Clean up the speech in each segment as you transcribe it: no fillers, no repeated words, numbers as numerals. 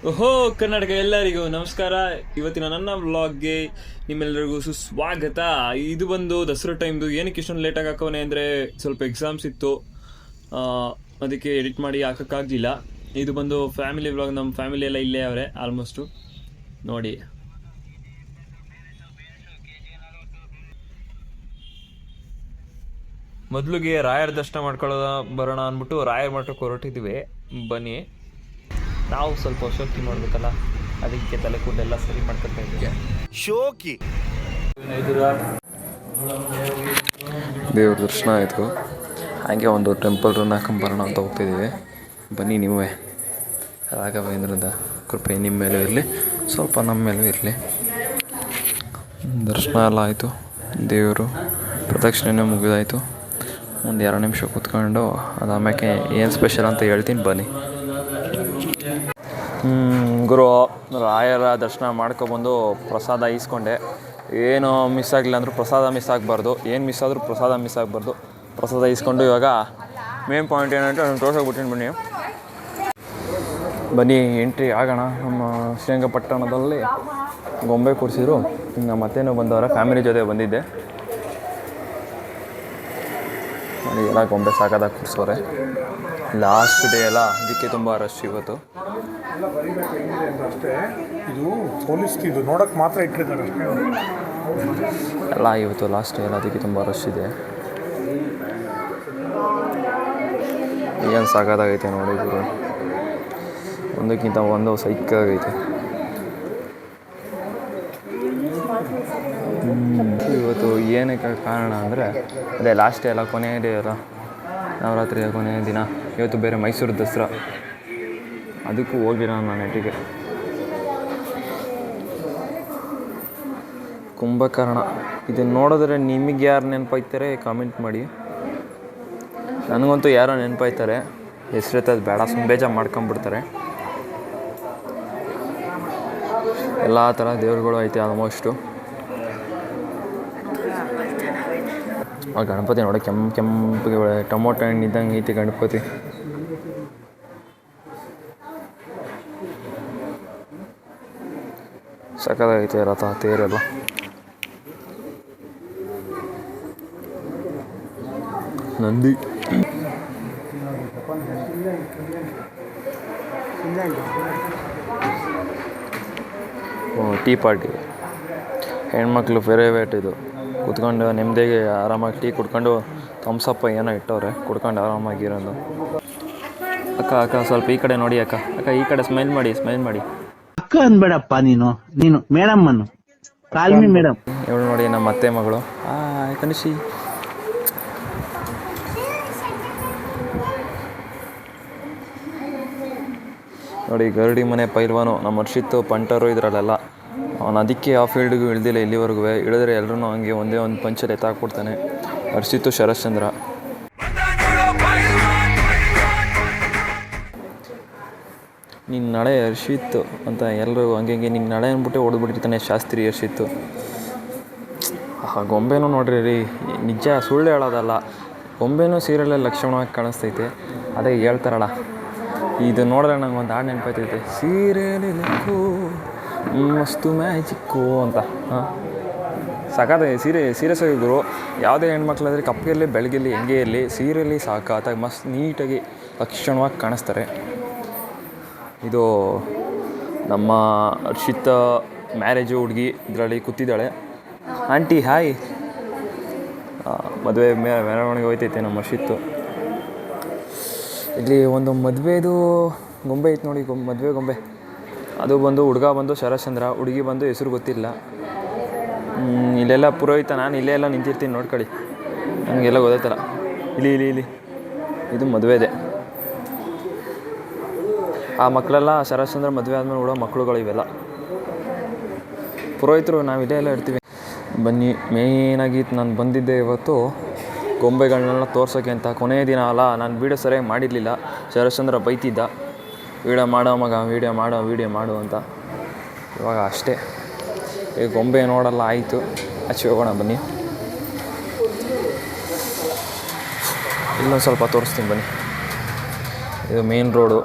ಓಹೋ ಕರ್ನಾಟಕ ಎಲ್ಲರಿಗೂ ನಮಸ್ಕಾರ. ಇವತ್ತಿನ ನನ್ನ ವ್ಲಾಗ್ಗೆ ನಿಮ್ಮೆಲ್ಲರಿಗೂ ಸುಸ್ವಾಗತ. ಇದು ಬಂದು ದಸರಾ ಟೈಮ್ದು. ಏನಕ್ಕೆ ಇಷ್ಟೊಂದು ಲೇಟಾಗಿ ಹಾಕೋನೆ ಅಂದರೆ ಸ್ವಲ್ಪ ಎಕ್ಸಾಮ್ಸ್ ಇತ್ತು, ಅದಕ್ಕೆ ಎಡಿಟ್ ಮಾಡಿ ಹಾಕೋಕ್ಕಾಗಲಿಲ್ಲ. ಇದು ಬಂದು ಫ್ಯಾಮಿಲಿ ವ್ಲಾಗ್. ನಮ್ಮ ಫ್ಯಾಮಿಲಿ ಎಲ್ಲ ಇಲ್ಲೇ ಅವರೇ ಆಲ್ಮೋಸ್ಟು. ನೋಡಿ, ಮೊದಲಿಗೆ ರಾಯರ ದರ್ಶನ ಮಾಡ್ಕೊಳ್ಳೋದ ಬರೋಣ ಅಂದ್ಬಿಟ್ಟು ರಾಯರ ಮಠಕ್ಕೆ ಹೊರಟಿದ್ವಿ. ಬನ್ನಿ, ನಾವು ಸ್ವಲ್ಪ ಶೋಕಿ ಮಾಡಬೇಕಲ್ಲ, ಅದಕ್ಕೆ ತಲೆ ಕೂದಲೆಲ್ಲ ಸರಿ ಮಾಡ್ಕೊತಾ ಇದ್ದೀವಿ. ಶೋಕಿ ದೇವ್ರ ದರ್ಶನ ಆಯಿತು. ಹಾಗೆ ಒಂದು ಟೆಂಪಲ್ ರನ್ ಹಾಕೊಂಬರೋಣ ಅಂತ ಹೋಗ್ತಿದ್ದೀವಿ. ಬನ್ನಿ ನೀವೇ. ರಾಘವೇಂದ್ರದ ಕೃಪೆ ನಿಮ್ಮ ಮೇಲೂ ಇರಲಿ, ಸ್ವಲ್ಪ ನಮ್ಮ ಮೇಲೂ ಇರಲಿ. ದರ್ಶನ ಎಲ್ಲ ಆಯಿತು, ದೇವರು ಪ್ರದಕ್ಷಿಣೆ ಮುಗಿದಾಯಿತು. ಒಂದು 2 ನಿಮಿಷ ಕೂತ್ಕೊಂಡು ಅದಾದ್ಮೇಲೆ ಏನು ಸ್ಪೆಷಲ್ ಅಂತ ಹೇಳ್ತೀನಿ, ಬನ್ನಿ. ಗುರು ರಾಯರ ದರ್ಶನ ಮಾಡ್ಕೊಬಂದು ಪ್ರಸಾದ ಈಸ್ಕೊಂಡೆ. ಏನು ಮಿಸ್ ಆಗಲಿಲ್ಲ ಅಂದರೂ ಪ್ರಸಾದ ಮಿಸ್ ಆಗಬಾರ್ದು, ಏನು ಮಿಸ್ ಆದರೂ ಪ್ರಸಾದ ಮಿಸ್ ಆಗಬಾರ್ದು. ಪ್ರಸಾದ ಈಸ್ಕೊಂಡು ಇವಾಗ ಮೇನ್ ಪಾಯಿಂಟ್ ಏನಂటే ನಾನು ತೋರ್ಸೋಗ್ಬಿಟ್ಟಿನಿ. ಬನ್ನಿ ಎಂಟ್ರಿ ಆಗೋಣ. ನಮ್ಮ ಶ್ರೀರಂಗಪಟ್ಟಣದಲ್ಲಿ ಗೊಂಬೆ ಕೂರಿಸಿದ್ರು. ನಮ್ಮ ಅತ್ತೆನೂ ಬಂದವರ, ಫ್ಯಾಮಿಲಿ ಜೊತೆ ಬಂದಿದ್ದೆ. ನೋಡಿ, ಎಲ್ಲ ಗೊಂಬೆ ಸಾಕಾದಾಗ ಕೂರಿಸೋರೆ. ಲಾಸ್ಟ್ ಡೇ ಅಲ್ಲ, ಅದಕ್ಕೆ ತುಂಬ ರಶ್ ಇವತ್ತು. ಅಷ್ಟೇ, ಇದು ಪೊಲೀಸ್ದು ನೋಡೋಕ್ಕೆ ಮಾತ್ರ ಇಟ್ಟಿರ್ತಾರೆ ಅಷ್ಟೇ ಎಲ್ಲ. ಇವತ್ತು ಲಾಸ್ಟ್ ಡೇ ಅಲ್ಲ, ಅದಕ್ಕೆ ತುಂಬ ರಶ್ ಇದೆ. ಏನು ಸಾಕಾಗೈತೆ ನೋಡಿ ಗುರು, ಒಂದಕ್ಕಿಂತ ಒಂದು ಸೈಕಾಗೈತೆ. ಇವತ್ತು ಏನಕ್ಕೆ ಕಾರಣ ಅಂದರೆ ಅದೇ ಲಾಸ್ಟ್ ಡೇ ಅಲ್ಲ, ಕೊನೆಯ ಡೇ ಅಲ್ಲ, ನವರಾತ್ರಿಯ ಕೊನೆಯ ದಿನ. ಇವತ್ತು ಬೇರೆ ಮೈಸೂರು ದಸರಾ, ಅದಕ್ಕೂ ಹೋಗಿರೋ ನಾನು ನೆಟ್ಟಿಗೆ. ಕುಂಭಕರ್ಣ ಇದನ್ನು ನೋಡಿದ್ರೆ ನಿಮಗೆ ಯಾರು ನೆನಪಾಯ್ತಾರೆ ಕಾಮೆಂಟ್ ಮಾಡಿ. ನನಗಂತೂ ಯಾರೋ ನೆನಪಾಯ್ತಾರೆ, ಹೆಸ್ರೆತ್ತದು ಬೇಡ, ಬೇಜ ಮಾಡ್ಕೊಂಬಿಡ್ತಾರೆ. ಎಲ್ಲ ಥರ ದೇವ್ರುಗಳು ಐತೆ ಆಲ್ಮೋಸ್ಟು. ಆ ಗಣಪತಿ ನೋಡಿ, ಕೆಂಪಿಗೆ ಟೊಮೊಟೊ ಹಣ್ಣು ಇದ್ದಂಗೆ ಐತಿ ಗಣಪತಿ. ಸಕ್ಕದಾಗೈತೆ ರಥ, ತೇರೆಲ್ಲ. ನಂದಿ ಟೀ ಪಾರ್ಟಿ, ಹೆಣ್ಮಕ್ಳು ಫೇವರೇಟ್ ಇದು. ಕುತ್ಕೊಂಡು ನೆಮ್ಮದಿಗೆ ಆರಾಮಾಗಿ ಟೀ ಕುಡ್ಕೊಂಡು ಥಮ್ಸಪ್ಪ ಏನೋ ಇಟ್ಟವ್ರೆ, ಕುಡ್ಕೊಂಡು ಆರಾಮಾಗಿರೋದು. ಅಕ್ಕ ಸ್ವಲ್ಪ ಈ ಕಡೆ ನೋಡಿ. ಅಕ್ಕ ಈ ಕಡೆ ಸ್ಮೈಲ್ ಮಾಡಿ. ಅಕ್ಕ ಅನ್ಬೇಡಪ್ಪ, ನೀನು ಮೇಡಮ್ ಅನ್ನು ಕಾಲ್ಮಿ ಮೇಡಮ್. ಇವಳು ನೋಡಿ, ನಮ್ಮ ಅತ್ತೆ ಮಗಳು. ಕನಿಷಿ ನೋಡಿ, ಗರಡಿ ಮನೆ ಪೈಲ್ವಾನು ನಮ್ಮ ಹರ್ಷಿತ್ತು ಪಂಟರು ಇದರಲ್ಲೆಲ್ಲ. ಅವನು ಅದಕ್ಕೆ ಆ ಫೀಲ್ಡ್ಗೂ ಇಳ್ದಿಲ್ಲ ಇಲ್ಲಿವರೆಗೂ. ಇಳಿದ್ರೆ ಎಲ್ಲರೂ ಹಂಗೆ ಒಂದೇ ಒಂದು ಪಂಚಲ್ಲಿ ಎತ್ತಾಕ್ಬಿಡ್ತಾನೆ. ಹರ್ಷಿತ್ತು ಶರಶ್ಚಂದ್ರ. ನಿನ್ನ ನಡೆ ಹರ್ಷಿತ್ತು ಅಂತ ಎಲ್ಲರೂ ಹಂಗೆ ನಿನ್ನ ನಡೆ ಅಂದ್ಬಿಟ್ಟೆ ಹೊಡೆದ್ಬಿಟ್ಟಿರ್ತಾನೆ ಶಾಸ್ತ್ರಿ ಹರ್ಷಿತ್ತು. ಆ ಗೊಂಬೆನೂ ನೋಡ್ರಿ ರೀ, ನಿಜ ಸುಳ್ಳು ಹೇಳೋದಲ್ಲ, ಗೊಂಬೆನೂ ಸೀರಿಯಲಲ್ಲಿ ಲಕ್ಷಣವಾಗಿ ಕಾಣಿಸ್ತೈತೆ. ಅದೇ ಹೇಳ್ತಾರಲ್ಲ, ಇದು ನೋಡಿದ್ರೆ ನಂಗೆ ಒಂದು ಹಾಡು ನೆನಪಾಯ್ತೈತೆ, ಸೀರೆಲಿ ಮಸ್ತು ಮ್ಯಾಜಿಕ್ಕು ಅಂತ. ಸಾಕಾದ ಸೀರಿಯಸ್ ಆಗಿ ಗುರು. ಯಾವುದೇ ಹೆಣ್ಮಕ್ಳಾದರೆ ಕಪ್ಪೆಯಲ್ಲಿ ಬೆಳಗ್ಗೆಲ್ಲಿ ಹೆಂಗೆ ಇರಲಿ, ಸೀರೆಯಲ್ಲಿ ಸಾಕಾತಾಗಿ ಮಸ್ತ್ ನೀಟಾಗಿ ಲಕ್ಷಣವಾಗಿ ಕಾಣಿಸ್ತಾರೆ. ಇದು ನಮ್ಮ ಹರ್ಷಿತ ಮ್ಯಾರೇಜು ಹುಡುಗಿ ಇದರಲ್ಲಿ ಕೂತಿದ್ದಾಳೆ. Aunty hi. ಮದುವೆ ಮೆರವಣಿಗೆ ಹೋಯ್ತೈತೆ ನಮ್ಮ ಹರ್ಷಿತ್ತು. ಇಲ್ಲಿ ಒಂದು ಮದುವೆದು ಗೊಂಬೆ ಐತೆ ನೋಡಿ, ಮದುವೆ ಗೊಂಬೆ. ಅದು ಬಂದು ಹುಡುಗ ಬಂದು ಶರಶ್ಚಂದ್ರ, ಹುಡುಗಿ ಬಂದು ಹೆಸರು ಗೊತ್ತಿಲ್ಲ. ಇಲ್ಲೆಲ್ಲ ಪುರೋಹಿತ, ನಾನು ಇಲ್ಲೇ ಎಲ್ಲ ನಿಂತಿರ್ತೀನಿ ನೋಡ್ಕೊಳ್ಳಿ, ನನಗೆಲ್ಲ ಗೊತ್ತಾಯ್ತಲ್ಲ. ಇಲ್ಲಿ ಇದು ಮದುವೆದೆ. ಆ ಮಕ್ಕಳೆಲ್ಲ ಶರಶ್ಚಂದ್ರ ಮದುವೆ ಆದಮೇಲೆ ಹುಡೋ ಮಕ್ಕಳುಗಳು ಇವೆಲ್ಲ. ಪುರೋಹಿತರು ನಾವಿಲ್ಲೇ ಎಲ್ಲ ಇರ್ತೀವಿ. ಬನ್ನಿ, ಮೇಯ್ನಾಗಿ ನಾನು ಬಂದಿದ್ದೆ ಇವತ್ತು ಗೊಂಬೆಗಳನ್ನೆಲ್ಲ ತೋರ್ಸೋಕ್ಕೆ ಅಂತ. ಕೊನೆಯ ದಿನ ಅಲ್ಲ, ನಾನು ವೀಡಿಯೋ ಸರಿಯಾಗಿ ಮಾಡಿರಲಿಲ್ಲ. ಶರಶ್ಚಂದ್ರ ಬೈತಿದ್ದ, ವೀಡಿಯೋ ಮಾಡೋ ಮಗ, ವೀಡಿಯೋ ಮಾಡು ಅಂತ. ಇವಾಗ ಅಷ್ಟೇ, ಈಗ ಗೊಂಬೆ ನೋಡಲ್ಲ ಆಯಿತು, ಆಚೆ ಹೋಗೋಣ ಬನ್ನಿ. ಇಲ್ಲೊಂದು ಸ್ವಲ್ಪ ತೋರಿಸ್ತೀನಿ ಬನ್ನಿ. ಇದು ಮೇನ್ ರೋಡು.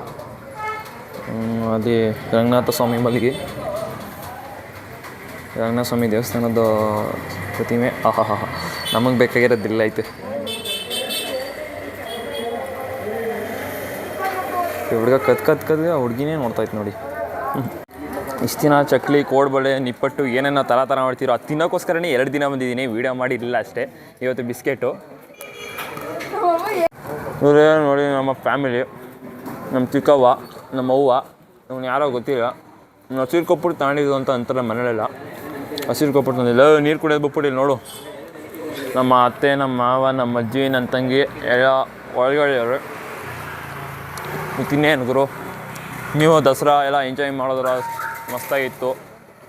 ಅಲ್ಲಿ ರಂಗನಾಥ ಸ್ವಾಮಿ ಮಲ್ಲಿಗೆ, ರಂಗನಾಥ ಸ್ವಾಮಿ ದೇವಸ್ಥಾನದ ಪ್ರತಿಮೆ. ಆಹಾ ನಮಗೆ ಬೇಕಾಗಿರೋದಿಲ್ಲ ಐತೆ. ಹುಡುಗ ಕದ್ಗೆ ಆ ಹುಡುಗಿನೇ ನೋಡ್ತಾಯಿತ್ತು ನೋಡಿ. ಇಷ್ಟು ದಿನ ಚಕ್ಲಿ, ಕೋಡ್ಬಳೆ, ನಿಪ್ಪಟ್ಟು ಏನೇನೋ ಥರ ಮಾಡ್ತಿರೋ ಅದು ತಿನ್ನೋಕ್ಕೋಸ್ಕರನೇ 2 ದಿನ ಬಂದಿದ್ದೀನಿ. ವೀಡಿಯೋ ಮಾಡಿರಲಿಲ್ಲ ಅಷ್ಟೇ. ಇವತ್ತು ಬಿಸ್ಕೆಟು ಇವರೇ ನೋಡಿ ನಮ್ಮ ಫ್ಯಾಮಿಲಿ, ನಮ್ಮ ಚಿಕ್ಕವ್ವ, ನಮ್ಮ ಅವ್ವ, ಇವ್ನು ಯಾರೋ ಗೊತ್ತಿಲ್ಲ. ಹಸಿರು ಕೊಪ್ಪಟ್ಟು ತಗೊಂಡಿದ್ದು ಅಂತ ಅಂತಾರೆ ಮನೇಲೆಲ್ಲ. ಹಸಿರು ಕೊಪ್ಪಟ್ಟು ತಂದಿಲ್ಲ, ನೀರು ಕುಡಿಯೋದು ಬಿಟ್ಬಿಟ್ಟಿಲ್ಲ ನೋಡು. ನಮ್ಮ ಅತ್ತೆ, ನಮ್ಮ ಮಾವ, ನಮ್ಮ ಅಜ್ಜಿ, ನನ್ನ ತಂಗಿ ಎಲ್ಲ ಒಳಗಡೆ ಅವರು. ತಿನ್ನೇನು ಗುರು, ನೀವು ದಸರಾ ಎಲ್ಲ ಎಂಜಾಯ್ ಮಾಡಿದ್ರ ಮಸ್ತಾಗಿತ್ತು.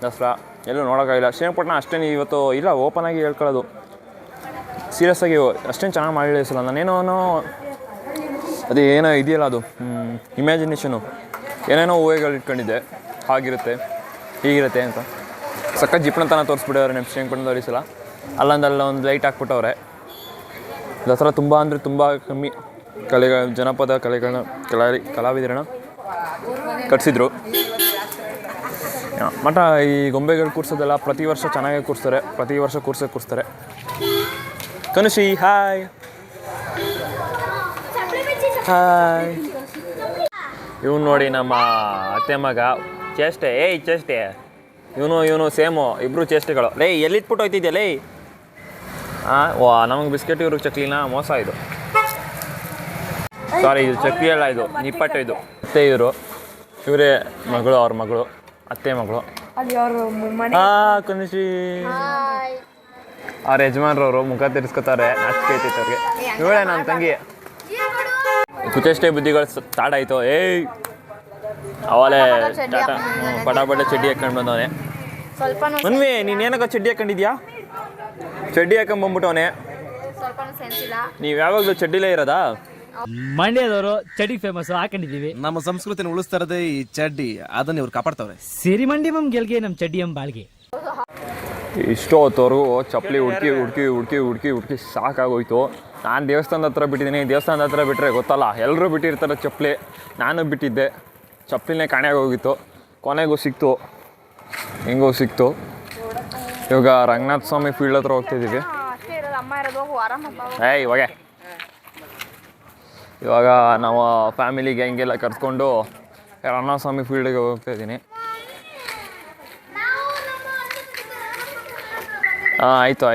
ದಸರಾ ಎಲ್ಲೂ ನೋಡೋಕ್ಕಾಗಿಲ್ಲ. ಶ್ರೀರಂಗಪಟ್ಟಣ ಅಷ್ಟೇ ಇವತ್ತು ಇಲ್ಲ, ಓಪನ್ ಆಗಿ ಹೇಳ್ಕೊಳ್ಳೋದು ಸೀರಿಯಸ್ ಆಗಿ ಅಷ್ಟೇನು ಚೆನ್ನಾಗಿ ಮಾಡಿಲ್ಲ. ನಾನೇನೋ ಅದು ಏನೋ ಇದೆಯಲ್ಲ, ಅದು ಇಮ್ಯಾಜಿನೇಷನು, ಏನೇನೋ ಊಹೆಗಳು ಇಟ್ಕೊಂಡಿದ್ದೆ ಹಾಗಿರುತ್ತೆ ಹೀಗಿರುತ್ತೆ ಅಂತ. ಸಖತ್ ಜಿಪ್ಪಣತನ ತೋರಿಸ್ಬಿಟ್ಟವ್ರೆ ನಮ್ಮ ಶ್ರೀರಂಗಪಟ್ಟಣದವ್ರು ಈ ಸಲ. ಅಲ್ಲೊಂದಲ್ಲ ಒಂದು ಲೈಟ್ ಹಾಕ್ಬಿಟ್ಟವ್ರೆ. ದಸರಾ ತುಂಬ ಅಂದರೆ ತುಂಬ ಕಮ್ಮಿ ಜನಪದ ಕಲೆಗಳನ್ನ ಕಲಾವಿದರನ್ನ ಕಟ್ಸಿದ್ರು. ಮಠ ಈ ಗೊಂಬೆಗಳು ಕೂರಿಸೋದೆಲ್ಲ ಪ್ರತಿ ವರ್ಷ ಚೆನ್ನಾಗೇ ಕೂರಿಸ್ತಾರೆ, ಪ್ರತಿ ವರ್ಷ ಕೂರಿಸ್ತಾರೆ. ಕನುಷಿ ಹಾಯ್ ಹಾಯ್. ಇವನು ನೋಡಿ ನಮ್ಮ ಅತ್ತೆ ಮಗ ಚೇಷ್ಟೆ. ಚೇಷ್ಟೆ ಇವನು ಸೇಮು, ಇಬ್ಬರು ಚೇಷ್ಟೆಗಳು. ಲೇ ಎಲ್ಲಿಟ್ಬಿಟ್ಟು ಹೋಯ್ತಿದ್ಯಾ ಲೇ? ನಮಗೆ ಬಿಸ್ಕೆಟ್, ಇವ್ರಿಗೆ ಚಕ್ಲಿನ ಮೋಸ. ಇದು ಸಾರಿ, ಇದು ಚಕ್ಲಿ ಅಲ್ಲ, ಇದು ನಿಪ್ಪಟ್ಟು. ಇದು ಅತ್ತೆ ಇವರೇ ಮಗಳು, ಅವ್ರ ಮಗಳು, ಅತ್ತೆ ಮಗಳು. ಕನಿಷಿ ಅವ್ರ ಯಜಮಾನ್ರವರು ಮುಖ ತಿರ್ಸ್ಕೊತಾರೆ, ನಾಚಿಕೆ ಐತೈತೆ ಅವ್ರಿಗೆ. ಇವಳೇ ನನ್ನ ತಂಗಿ. ಕುಚೇಷ್ಟೆ ಬುದ್ಧಿಗಳು ಸ್ಟಾರ್ಟ್ ಆಯಿತು. ಅವಲೇ ಪಟಾಪಟ ಚಡ್ಡಿ ಹಾಕೊಂಡು ಬಂದವನೆ. ಮನ್ವಿ ನೀನೇನಕ್ಕ ಚಡ್ಡಿ ಹಾಕೊಂಡಿದ್ಯಾ? ಚಡ್ಡಿ ಹಾಕೊಂಡ್ಬಂದ್ಬಿಟ್ಟವನೆ. ನೀವು ಯಾವಾಗಲೂ ಚಡ್ಡಿಲೇ ಇರೋದಾ? ಮಂಡ್ಯದವರು ಚಡ್ಡಿ ಫೇಮಸ್, ಹಾಕೊಂಡಿದೀವಿ. ನಮ್ಮ ಸಂಸ್ಕೃತಿನ ಉಳಿಸ್ತಾ ಇರೋದೇ ಈ ಚಡ್ಡಿ, ಅದನ್ನ ಇವ್ರು ಕಾಪಾಡ್ತಾವ್ರೆ. ಸಿರಿ ಮಂಡಿ ಗೆಲ್ಗೆ ನಮ್ಮ ಚಡ್ಡಿ ಬಾಳ್ಗೆ. ಇಷ್ಟೋ ಹೊತ್ತವರೆಗೂ ಚಪ್ಪಲಿ ಹುಡುಕಿ ಸಾಕಾಗೋಯ್ತು. ನಾನು ದೇವಸ್ಥಾನದ ಹತ್ರ ಬಿಟ್ಟಿದ್ದೀನಿ. ದೇವಸ್ಥಾನದ ಹತ್ರ ಬಿಟ್ಟರೆ ಗೊತ್ತಲ್ಲ, ಎಲ್ಲರೂ ಬಿಟ್ಟಿರ್ತಾರೆ ಚಪ್ಪಲಿ. ನಾನು ಬಿಟ್ಟಿದ್ದೆ, ಚಪ್ಪಲಿನೇ ಕಾಣೆಯಾಗೋಗಿತ್ತು. ಕೊನೆಗೂ ಸಿಕ್ತು, ಹೆಂಗೋ ಸಿಕ್ತು. ಇವಾಗ ರಂಗನಾಥ ಸ್ವಾಮಿ ಫೀಲ್ಡ್ ಹತ್ರ ಹೋಗ್ತಿದ್ದೀವಿ. ಇವಾಗ ನಾವು ಫ್ಯಾಮಿಲಿ ಗ್ಯಾಂಗೆಲ್ಲ ಕರ್ಸ್ಕೊಂಡು ರಂಗನಾಥ ಸ್ವಾಮಿ ಫೀಲ್ಡಿಗೆ ಹೋಗ್ತಾಯಿದ್ದೀನಿ. ಆಯಿತು.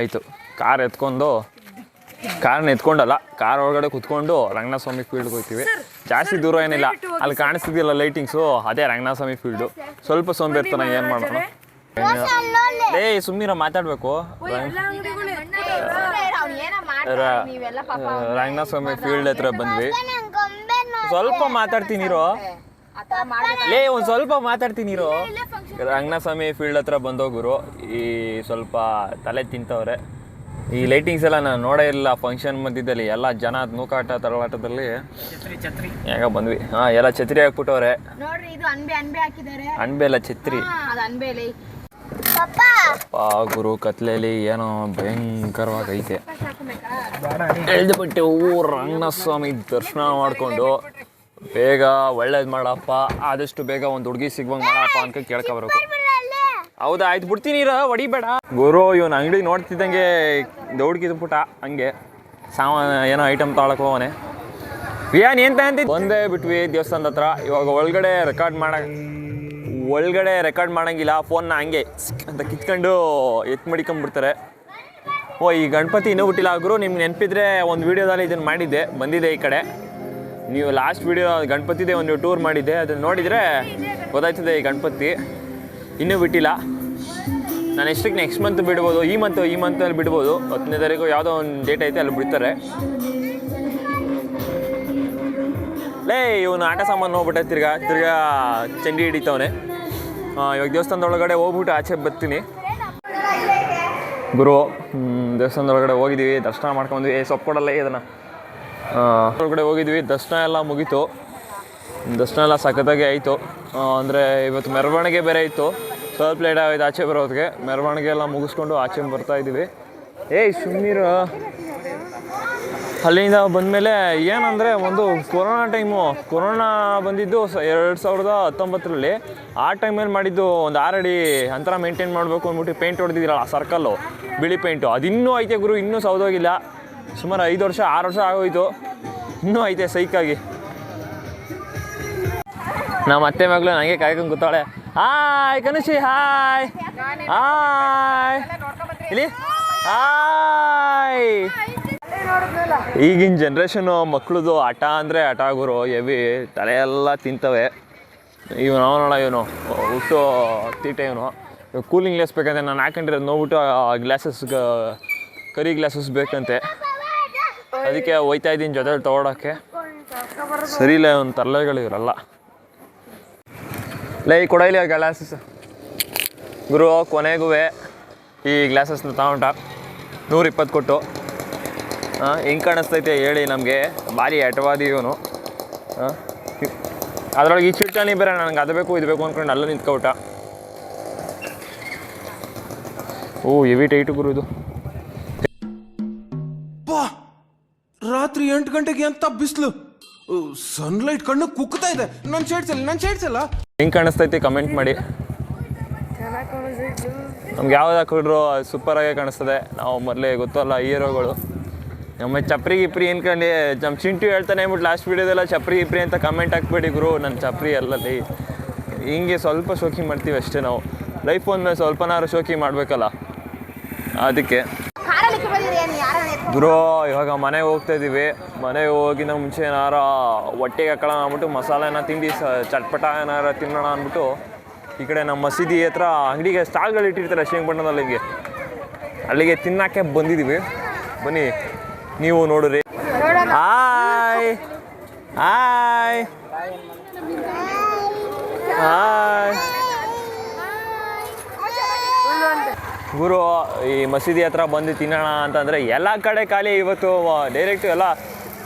ಕಾರ್ನ ಎತ್ಕೊಂಡಲ್ಲ, ಕಾರ್ ಒಳಗಡೆ ಕುತ್ಕೊಂಡು ರಂಗನಾಥ ಸ್ವಾಮಿ ಫೀಲ್ಡ್ಗೆ ಹೋಗ್ತೀವಿ. ಜಾಸ್ತಿ ದೂರ ಏನಿಲ್ಲ. ಅಲ್ಲಿ ಕಾಣಿಸ್ತಿದ್ದಿಲ್ಲ ಲೈಟಿಂಗ್ಸು, ಅದೇ ರಂಗನಾಥ ಸ್ವಾಮಿ ಫೀಲ್ಡು. ಸ್ವಲ್ಪ ಸೋಂಬೇರ್ತಾನೆ, ಏನು ಮಾಡೋಣ. ಸುಮ್ಮನೆ ಮಾತಾಡಬೇಕು. ರಂಗನಾಥ ಸ್ವಾಮಿ ಫೀಲ್ಡ್ ಹತ್ರ ಬಂದ್ವಿ. ಸ್ವಲ್ಪ ಮಾತಾಡ್ತೀನಿರೋ ಒಂದು ಸ್ವಲ್ಪ ಮಾತಾಡ್ತೀನಿರೋ. ರಂಗನಾಥ ಸ್ವಾಮಿ ಫೀಲ್ಡ್ ಹತ್ರ ಬಂದೋಗುರು. ಈ ಸ್ವಲ್ಪ ತಲೆ ತಿಂತವ್ರೆ. ಈ ಲೈಟಿಂಗ್ಸ್ ಎಲ್ಲ ನಾನು ನೋಡೇ ಇಲ್ಲ. ಫಂಕ್ಷನ್ ಮಧ್ಯದಲ್ಲಿ ಎಲ್ಲ ಜನ ನೂಕಾಟ ತರಲಾಟದಲ್ಲಿ ಯಾಗ ಬಂದ್ವಿ. ಎಲ್ಲ ಛತ್ರಿ ಹಾಕ್ಬಿಟ್ಟವ್ರೆ. ಅನ್ಬೆ ಅಲ್ಲ, ಛತ್ರಿ. ಗುರು ಕತ್ಲೆಯಲ್ಲಿ ಏನೋ ಭಯಂಕರವಾಗೈತೆ. ಎಳ್ದುಬಿಟ್ಟು ರಂಗನಾಥ ಸ್ವಾಮಿ ದರ್ಶನ ಮಾಡಿಕೊಂಡು ಬೇಗ ಒಳ್ಳೇದು ಮಾಡಪ್ಪ, ಆದಷ್ಟು ಬೇಗ ಒಂದು ಹುಡುಗಿ ಸಿಗುವಂಗೆ ಮಾಡಪ್ಪ ಅಂತ ಕೇಳ್ಕೊಬರ್ಬೇಕು. ಹೌದಾ, ಆಯ್ತು ಬಿಡ್ತೀನಿ, ಹೊಡಿಬೇಡ ಗುರು. ಇವನು ಅಂಗಡಿ ನೋಡ್ತಿದ್ದಂಗೆ ದೌಡ್ಕಿದ್ಬಿಟ್ಟ. ಹಂಗೆ ಏನೋ ಐಟಮ್ ತೊಗೊಳಕ್ಕೆ ಹೋಗೋನೆ. ಏನು ಅಂತಿದ್ದು ಒಂದೇ ಬಿಟ್ವಿ ದೇವಸ್ಥಾನದ ಹತ್ರ. ಇವಾಗ ಒಳಗಡೆ ರೆಕಾರ್ಡ್ ಮಾಡೋಂಗಿಲ್ಲ. ಫೋನ್ನ ಹಂಗೆ ಅಂತ ಕಿತ್ಕೊಂಡು ಮಡಿಕೊಂಡ್ಬಿಡ್ತಾರೆ. ಈ ಗಣಪತಿ ಇನ್ನೂ ಬಿಟ್ಟಿಲ್ಲ ಗುರು. ನಿಮ್ಗೆ ನೆನಪಿದ್ರೆ ಒಂದು ವೀಡಿಯೋದಲ್ಲಿ ಇದನ್ನು ಮಾಡಿದ್ದೆ, ಬಂದಿದೆ ಈ ಕಡೆ. ನೀವು ಲಾಸ್ಟ್ ವೀಡಿಯೋ ಗಣಪತಿದೇ ಒಂದು ಟೂರ್ ಮಾಡಿದ್ದೆ, ಅದನ್ನು ನೋಡಿದರೆ ಗೊತ್ತಾಯ್ತದೆ. ಈ ಗಣಪತಿ ಇನ್ನೂ ಬಿಟ್ಟಿಲ್ಲ. ನಾನು ಎಷ್ಟಕ್ಕೆ ನೆಕ್ಸ್ಟ್ ಮಂತ್ ಬಿಡ್ಬೋದು, ಈ ಮಂತಲ್ಲಿ ಬಿಡ್ಬೋದು. 10ನೇ ತಾರೀಕು ಯಾವುದೋ ಒಂದು ಡೇಟ್ ಐತೆ, ಅಲ್ಲಿ ಬಿಡ್ತಾರೆ. ಇವನು ಆಟ ಸಾಮಾನು ಹೋಗ್ಬಿಟ್ಟೆ. ತಿರ್ಗಾ ಚಂಡಿ ಹಿಡಿತವನೆ. ಇವಾಗ ದೇವಸ್ಥಾನದೊಳಗಡೆ ಹೋಗ್ಬಿಟ್ಟು ಆಚೆ ಬರ್ತೀನಿ ಗುರು. ದೇವಸ್ಥಾನದೊಳಗಡೆ ಹೋಗಿದ್ದೀವಿ, ದರ್ಶನ ಮಾಡ್ಕೊಂಡ್ವಿ. ಸೊಪ್ಪು ಕೊಡಲ್ಲ ಇದನ್ನು. ಒಳಗಡೆ ಹೋಗಿದ್ವಿ, ದರ್ಶನ ಎಲ್ಲ ಮುಗೀತು. ದರ್ಶನ ಎಲ್ಲ ಸಖತ್ತಾಗಿ ಆಯಿತು. ಅಂದರೆ ಇವತ್ತು ಮೆರವಣಿಗೆ ಬೇರೆ ಇತ್ತು. ಸ್ವಲ್ಪ ಲೇಟ್ ಆಗೋಯ್ತು ಆಚೆ ಬರೋದಕ್ಕೆ. ಮೆರವಣಿಗೆ ಎಲ್ಲ ಮುಗಿಸ್ಕೊಂಡು ಆಚೆ ಬರ್ತಾಯಿದ್ದೀವಿ. ಸುಮ್ಮನಿರು. ಅಲ್ಲಿಂದ ಬಂದಮೇಲೆ ಏನಂದರೆ ಒಂದು ಕೊರೋನಾ ಬಂದಿದ್ದು 2019 ಆ ಟೈಮಲ್ಲಿ ಮಾಡಿದ್ದು ಒಂದು 6 ಅಡಿ ಅಂತರ ಮೇಂಟೈನ್ ಮಾಡಬೇಕು ಅಂದ್ಬಿಟ್ಟು ಪೇಂಟ್ ಹೊಡೆದಿದ್ರಲ್ಲ ಆ ಸರ್ಕಲ್ಲು ಬಿಳಿ ಪೇಂಟು ಅದಿನ್ನೂ ಐತೆ ಗುರು, ಇನ್ನೂ ಸೌದೋಗಿಲ್ಲ. ಸುಮಾರು 5 ವರ್ಷ 6 ವರ್ಷ ಆಗೋಯ್ತು, ಇನ್ನೂ ಐತೆ ಸೈಕಾಗಿ. ನಮ್ಮ ಅತ್ತೆ ಮಗಳು ನನಗೆ ಕಾಯ್ಕೊಂಡು ಕೂತಾಳೆ. ಹಾಯ್ ಕನುಷಿ, ಹಾಯ್ ಹಾಯ್ ಇಲ್ಲಿ ಹಾಯ್. ಈಗಿನ ಜನ್ರೇಷನು ಮಕ್ಳದು ಆಟ ಅಂದರೆ ಆಟ ಗುರು, ಎವಿ ತಲೆಯೆಲ್ಲ ತಿಂತವೆ. ಇವನು ಇವನು ಹುಟ್ಟು ತೀಟೆ ಇವನು ಕೂಲಿಂಗ್ ಗ್ಲಾಸ್ ಬೇಕಂತೆ. ನಾನು ಹಾಕೊಂಡಿರೋದು ನೋಡ್ಬಿಟ್ಟು ಗ್ಲಾಸಸ್ ಕರಿ ಗ್ಲಾಸಸ್ ಬೇಕಂತೆ, ಅದಕ್ಕೆ ಹೋಯ್ತಾ ಇದ್ದೀನಿ ಜೊತೆಲಿ ತೊಗೊಳಕ್ಕೆ. ಸರಿ ಇಲ್ಲ ಒಂದು ತರಲೆಗಳು ಇವರಲ್ಲ. ಲೈ ಕೊಡಲಿ ಗ್ಲಾಸಸ್ ಗುರು. ಕೊನೆಗೂ ಈ ಗ್ಲಾಸಸ್ನ ತಗೊಂಡ 120 ಕೊಟ್ಟು. ಹೆಂಗೆ ಕಾಣಿಸ್ತೈತೆ ಹೇಳಿ ನಮಗೆ, ಭಾರಿ ಆಟವಾದಿ ಇವನು. ಅದರೊಳಗೆ ಈ ಚಿಟ್ಟಾಣಿ ಬೇರೆ, ನನಗೆ ಅದು ಬೇಕು ಇದು ಬೇಕು ಅಂದ್ಕೊಂಡು ಅಲ್ಲ ನಿಂತ್ಕೊಬಿಟ್ಟ. ಓ ಹೆವಿ ಟೈಟು ಗುರು ಇದು. ರಾತ್ರಿ 8 ಗಂಟೆಗೆ ಅಂತ ಬಿಸಿಲು, ಸನ್ಲೈಟ್ ಕಣ್ಣು ಕುಕ್ತಾ ಇದೆ. ನನ್ನ ಶೇಡ್ಸ್ ಅಲ್ಲ ಹೆಂಗೆ ಕಾಣಿಸ್ತೈತಿ ಕಮೆಂಟ್ ಮಾಡಿ. ನಮ್ಗೆ ಯಾವ್ದು ಹಾಕಿಡ್ರು ಸೂಪರಾಗೆ ಕಾಣಿಸ್ತದೆ. ನಾವು ಮೊದಲೇ ಗೊತ್ತಲ್ಲ ಹೀರೋಗಳು. ನಮ್ಮ ಚಪ್ರಿ ಗಿಪ್ರಿ ಏನ್ಕೊಂಡು ನಮ್ಮ ಚಿಂಟು ಹೇಳ್ತಾನೆ ಅಂದ್ಬಿಟ್ಟು ಲಾಸ್ಟ್ ವೀಡಿಯೋದೆಲ್ಲ ಚಪ್ರಿ ಗಿಪ್ರಿ ಅಂತ ಕಮೆಂಟ್ ಹಾಕ್ಬೇಡಿ ಗುರು. ನನ್ನ ಚಪ್ರಿ ಅಲ್ಲಲ್ಲಿ ಹಿಂಗೆ ಸ್ವಲ್ಪ ಶೋಕಿ ಮಾಡ್ತೀವಿ ಅಷ್ಟೇ ನಾವು. ಲೈಫ್ ಒಂದ್ಮೇಲೆ ಸ್ವಲ್ಪನಾರು ಶೋಕಿ ಮಾಡಬೇಕಲ್ಲ, ಅದಕ್ಕೆ ಗುರು. ಇವಾಗ ಮನೆಗೆ ಹೋಗ್ತಾಯಿದ್ದೀವಿ. ಮನೆಗೆ ಹೋಗಿನ ಮುಂಚೆ ಏನಾರ ಹೊಟ್ಟೆಗೆ ಹಾಕೊಳ್ಳೋಣ ಅಂದ್ಬಿಟ್ಟು ಮಸಾಲೆನ ತಿಂಡಿ ಚಟ್ಪಟ ಏನಾರ ತಿನ್ನೋಣ ಅಂದ್ಬಿಟ್ಟು ಈ ಕಡೆ ನಮ್ಮ ಮಸೀದಿ ಹತ್ರ ಅಂಗಡಿಗೆ ಸ್ಟಾಲ್ಗಳು ಇಟ್ಟಿರ್ತಾರೆ ಶ್ರೀರಂಗಪಟ್ಟಣದಲ್ಲಿ, ಹಿಂಗೆ ಅಲ್ಲಿಗೆ ತಿನ್ನೋಕ್ಕೆ ಬಂದಿದ್ದೀವಿ. ಬನ್ನಿ ನೀವು ನೋಡ್ರಿ. ಹಾಯ್ ಹಾಯ್ ಹಾಯ್ ಗುರು. ಈ ಮಸೀದಿ ಹತ್ರ ಬಂದು ತಿನ್ನೋಣ ಅಂತಂದರೆ ಎಲ್ಲ ಕಡೆ ಖಾಲಿ. ಇವತ್ತು ಡೈರೆಕ್ಟ್ ಎಲ್ಲ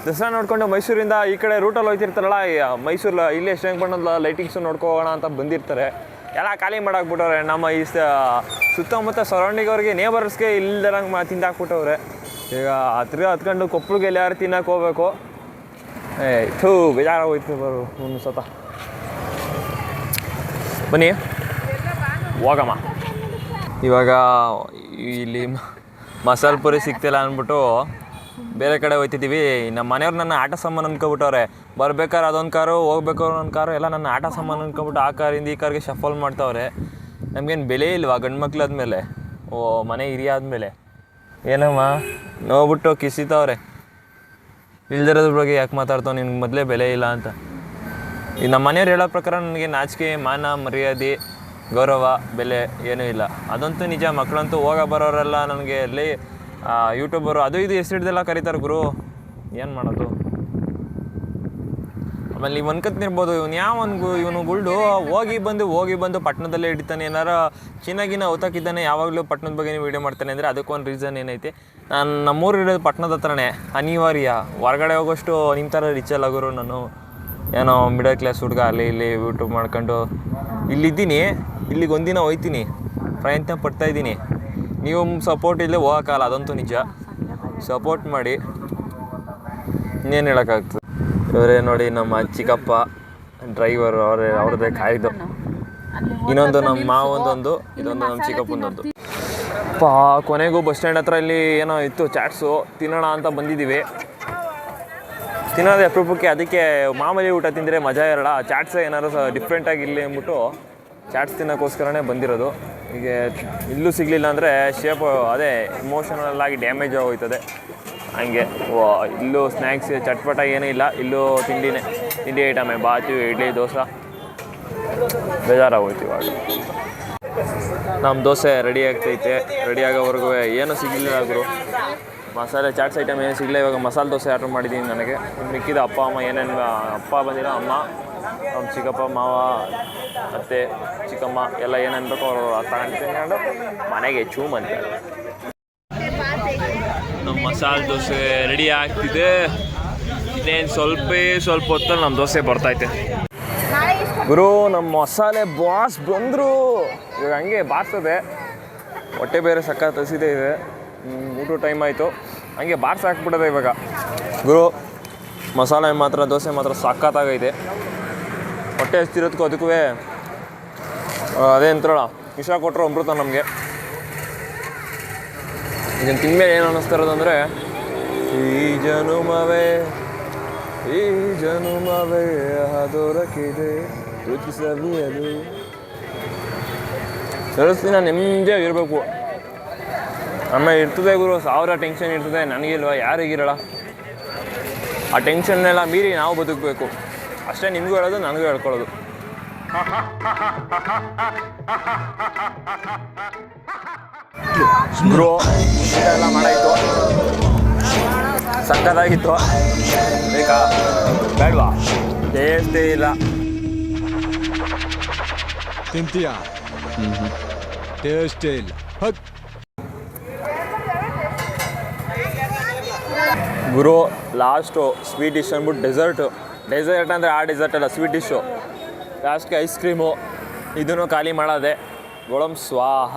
ದಸರಾ ನೋಡ್ಕೊಂಡು ಮೈಸೂರಿಂದ ಈ ಕಡೆ ರೂಟಲ್ಲಿ ಹೋಗ್ತಿರ್ತಾರಲ್ಲ, ಮೈಸೂರು ಇಲ್ಲೇ ಶ್ರೀರಂಗಪಟ್ಟಣದ ಲೈಟಿಂಗ್ಸು ನೋಡ್ಕೋಗೋಣ ಅಂತ ಬಂದಿರ್ತಾರೆ. ಎಲ್ಲ ಖಾಲಿ ಮಾಡಾಕ್ಬಿಟ್ಟವ್ರೆ. ನಮ್ಮ ಈ ಸುತ್ತಮುತ್ತ ಸರೌಂಡಿಂಗ್ ಅವ್ರಿಗೆ ನೇಬರ್ಸ್ಗೆ ಇಲ್ದಂಗೆ ತಿಂದಾಕ್ಬಿಟ್ಟವ್ರೆ. ಈಗ ಹತ್ಕೊಂಡು ಕೊಪ್ಪಳಿಗೆ ಎಲ್ಲಾರು ತಿನ್ನಕ್ಕೆ ಹೋಗ್ಬೇಕು. ಬೇಜಾರಾಗೋಯ್ತು ಬರು ಒಂದು ಸತ. ಬನ್ನಿ ಹೋಗಮ್ಮ. ಇವಾಗ ಇಲ್ಲಿ ಮಸಾಲೆ ಪುರಿ ಸಿಗ್ತಿಲ್ಲ ಅಂದ್ಬಿಟ್ಟು ಬೇರೆ ಕಡೆ ಹೋಗ್ತಿದ್ದೀವಿ. ನಮ್ಮ ಮನೆಯವ್ರು ನನ್ನ ಆಟ ಸಾಮಾನು ಅಂದ್ಕೊಬಿಟ್ಟವ್ರೆ. ಬರ್ಬೇಕಾದ್ರೆ ಅದೊಂದು ಕಾರು, ಹೋಗ್ಬೇಕಾದ್ರೆ ಒಂದು ಕಾರು, ಎಲ್ಲ ನನ್ನ ಆಟ ಸಾಮಾನು ಅಂದ್ಕೊಬಿಟ್ಟು ಆ ಕಾರಿಂದ ಈ ಕಾರ್ಗೆ ಶಫಲ್ ಮಾಡ್ತಾವ್ರೆ. ನಮಗೇನು ಬೆಲೆ ಇಲ್ವಾ ಗಂಡು ಮಕ್ಳಾದ್ಮೇಲೆ? ಓ ಮನೆ ಹಿರಿಯ ಆದಮೇಲೆ ಏನಮ್ಮ ನೋಡ್ಬಿಟ್ಟು ಕಿಸಿತಾವ್ರೆ. ಇಲ್ದಿರೋದ್ರ ಬಗ್ಗೆ ಯಾಕೆ ಮಾತಾಡ್ತಾವೆ, ನಿನ್ಗೆ ಮೊದಲೇ ಬೆಲೆ ಇಲ್ಲ ಅಂತ. ಈ ನಮ್ಮ ಮನೆಯವ್ರು ಹೇಳೋ ಪ್ರಕಾರ ನನಗೆ ನಾಚಿಕೆ, ಮಾನ, ಮರ್ಯಾದೆ, ಗೌರವ, ಬೆಲೆ ಏನೂ ಇಲ್ಲ. ಅದಂತೂ ನಿಜ. ಮಕ್ಕಳಂತೂ ಹೋಗ ಬರೋರೆಲ್ಲ ನನಗೆ ಅಲ್ಲಿ ಯೂಟ್ಯೂಬರು ಅದು ಇದು ಹೆಸರಿಡ್ದೆಲ್ಲ ಕರೀತಾರೆ ಗುರು. ಏನು ಮಾಡೋದು? ಆಮೇಲೆ ನೀವು ಅನ್ಕತ್ತಿರ್ಬೋದು ಇವನು ಗುಳ್ಡು ಹೋಗಿ ಬಂದು ಪಟ್ಟಣದಲ್ಲೇ ಹಿಡಿತಾನೆ, ಏನಾರ ಚಿನ್ನಾಗಿನ ಔತಾಕಿದ್ದಾನೆ, ಯಾವಾಗಲೂ ಪಟ್ಟಣದ ಬಗ್ಗೆ ವೀಡಿಯೋ ಮಾಡ್ತಾನೆ ಅಂದರೆ ಅದಕ್ಕೊಂದು ರೀಸನ್ ಏನೈತೆ. ನಾನು ನಮ್ಮೂರು ಇರೋದು ಪಟ್ಟಣದ ಹತ್ರನೇ, ಅನಿವಾರ್ಯ. ಹೊರಗಡೆ ಹೋಗೋಷ್ಟು ನಿಮ್ಮ ಥರ ರಿಚ್ ಅಲ್ಲ ಗುರು. ನಾನು ಏನೋ ಮಿಡಲ್ ಕ್ಲಾಸ್ ಹುಡುಗ ಅಲ್ಲಿ ಇಲ್ಲಿ ಯೂಟ್ಯೂಬ್ ಮಾಡ್ಕೊಂಡು ಇಲ್ಲಿದ್ದೀನಿ. ಇಲ್ಲಿಗೆ ಒಂದಿನ ಹೋಗ್ತೀನಿ, ಪ್ರಯತ್ನ ಪಡ್ತಾಯಿದ್ದೀನಿ. ನೀವು ಸಪೋರ್ಟ್ ಇಲ್ಲದೆ ಹೋಗೋಕ್ಕಾಗಲ್ಲ, ಅದಂತೂ ನಿಜ. ಸಪೋರ್ಟ್ ಮಾಡಿ, ಇನ್ನೇನು ಹೇಳೋಕ್ಕಾಗ್ತದೆ. ಇವರೇ ನೋಡಿ ನಮ್ಮ ಚಿಕ್ಕಪ್ಪ ಡ್ರೈವರ್, ಅವ್ರದ್ದೇ ಕಾಯ್ದು. ಇನ್ನೊಂದು ನಮ್ಮ ಮಾವೊಂದೊಂದು, ಇದೊಂದು ನಮ್ಮ ಚಿಕ್ಕಪ್ಪನೊಂದು. ಕೊನೆಗೂ ಬಸ್ ಸ್ಟ್ಯಾಂಡ್ ಹತ್ರ ಇಲ್ಲಿ ಏನೋ ಇತ್ತು ಚಾಟ್ಸು, ತಿನ್ನೋಣ ಅಂತ ಬಂದಿದ್ದೀವಿ. ತಿನ್ನೋದೇ ಅಪರೂಪಕ್ಕೆ, ಅದಕ್ಕೆ ಮಾಮೂಲಿ ಊಟ ತಿಂದರೆ ಮಜಾ ಇರಲ್ಲ. ಚಾಟ್ಸ್ ಏನಾದ್ರು ಡಿಫ್ರೆಂಟಾಗಿ ಇಲ್ಲಿ ಅಂದ್ಬಿಟ್ಟು ಚಾಟ್ಸ್ ತಿನ್ನೋಕ್ಕೋಸ್ಕರನೇ ಬಂದಿರೋದು. ಈಗ ಇಲ್ಲೂ ಸಿಗಲಿಲ್ಲ ಅಂದರೆ ಶೇಪ್ ಅದೇ ಇಮೋಷನಲ್ ಆಗಿ ಡ್ಯಾಮೇಜ್ ಆಗೋಯ್ತದೆ. ಹಂಗೆ ಇಲ್ಲೂ ಸ್ನ್ಯಾಕ್ಸ್ ಚಟ್ಪಟ ಏನೂ ಇಲ್ಲ, ಇಲ್ಲೂ ತಿಂಡಿ ಐಟಮೇ, ಬಾತು, ಇಡ್ಲಿ, ದೋಸೆ. ಬೇಜಾರಾಗೋಯ್ತು. ಇವಾಗ ನಮ್ಮ ದೋಸೆ ರೆಡಿ ಆಗ್ತೈತೆ. ರೆಡಿ ಆಗೋವರೆಗೂ ಏನೂ ಸಿಗಲಿಲ್ಲ ಗುರು. ಮಸಾಲೆ ಚಾಟ್ಸ್ ಐಟಮ್ ಏನು ಸಿಗಲಿಲ್ಲ. ಇವಾಗ ಮಸಾಲೆ ದೋಸೆ ಆರ್ಡ್ರ್ ಮಾಡಿದ್ದೀನಿ. ನನಗೆ ಮಿಕ್ಕಿದ ಅಪ್ಪ ಅಮ್ಮ ಏನೇನು, ಅಪ್ಪ ಬಂದಿಲ್ಲ, ಅಮ್ಮ, ನಮ್ಮ ಚಿಕ್ಕಪ್ಪ, ಮಾವ, ಅತ್ತೆ, ಚಿಕ್ಕಮ್ಮ ಎಲ್ಲ ಏನೇನು ಬೇಕೋ ಅವರು ತಗೊಂಡು ಮನೆಗೆ ಚೂಮ್ ಅಂತಾರೆ. ನಮ್ಮ ಮಸಾಲೆ ದೋಸೆ ರೆಡಿ ಆಗ್ತಿದೆ. ಇನ್ನೇನು ಸ್ವಲ್ಪ ಹೊತ್ತಲ್ಲಿ ನಮ್ಮ ದೋಸೆ ಬರ್ತೈತೆ ಗುರು. ನಮ್ಮ ಮಸಾಲೆ ಬಾಸ್ ಬಂದರು. ಇವಾಗ ಹಂಗೆ ಬಾರ್ತದೆ. ಹೊಟ್ಟೆ ಬೇರೆ ಸಕ್ಕ ತರಿಸಿದೆ ಇದೆ. ಊಟ ಟೈಮ್ ಆಯಿತು. ಹಂಗೆ ಬಾರ್ಸ್ ಹಾಕ್ಬಿಟ್ಟದೆ ಇವಾಗ ಗುರು. ಮಸಾಲೆ ಮಾತ್ರ ದೋಸೆ ಮಾತ್ರ ಸಖತ್ತಾಗೈತೆ. ಹೊಟ್ಟೆ ಹಸ್ತಿರೋದಕ್ಕೂ ಅದಕ್ಕೂ ಅದೇ ಅಂತಾರಲ್ಲ, ವಿಷ ಕೊಟ್ಟರು ಅಮೃತ ನಮಗೆ. ಇದನ್ನು ತಿಂದ್ಮೇಲೆ ಏನು ಅನ್ನಿಸ್ತಾ ಇರೋದಂದರೆ ಈ ಜನುಮವೇ ಅದೊರಕಿದೆ ರುಚಿಸಲು ದಿನ ನೆಮ್ಮದಿಯಾಗಿರಬೇಕು. ಆಮೇಲೆ ಇರ್ತದೆ ಗುರು, 1000 ಟೆನ್ಷನ್ ಇರ್ತದೆ. ನನಗಿಲ್ವ, ಯಾರಿಗಿರಲ್ಲ. ಆ ಟೆನ್ಷನ್ನೆಲ್ಲ ಮೀರಿ ನಾವು ಬದುಕಬೇಕು ಅಷ್ಟೇ. ನಿಮಗೂ ಹೇಳೋದು, ನನಗೂ ಹೇಳ್ಕೊಳ್ಳೋದು. ಬ್ರೋ ಎಲ್ಲ ಮಾಡಾಯಿತು, ಸಕ್ಕತ್ತಾಗಿತ್ತು. ಬೇಕಾ ಬೇಡವಾ? ಟೇಸ್ಟೇ ಇಲ್ಲ. ತಿಂತೀಯಾ? ಟೇಸ್ಟೇ ಇಲ್ಲ. ಗುರು ಲಾಸ್ಟು ಸ್ವೀಟ್ ಡಿಶ್ ಅಂದ್ಬಿಟ್ಟು ಡೆಸರ್ಟ್ ಅಂದರೆ ಆ ಡೆಸರ್ಟ್ ಅಲ್ಲ, ಸ್ವೀಟ್ ಡಿಶ್ಶು. ಲಾಸ್ಟ್ಗೆ ಐಸ್ ಕ್ರೀಮು, ಇದನ್ನು ಖಾಲಿ ಮಾಡೋದೆ. ಗೋಳಂ ಸ್ವಾಹ.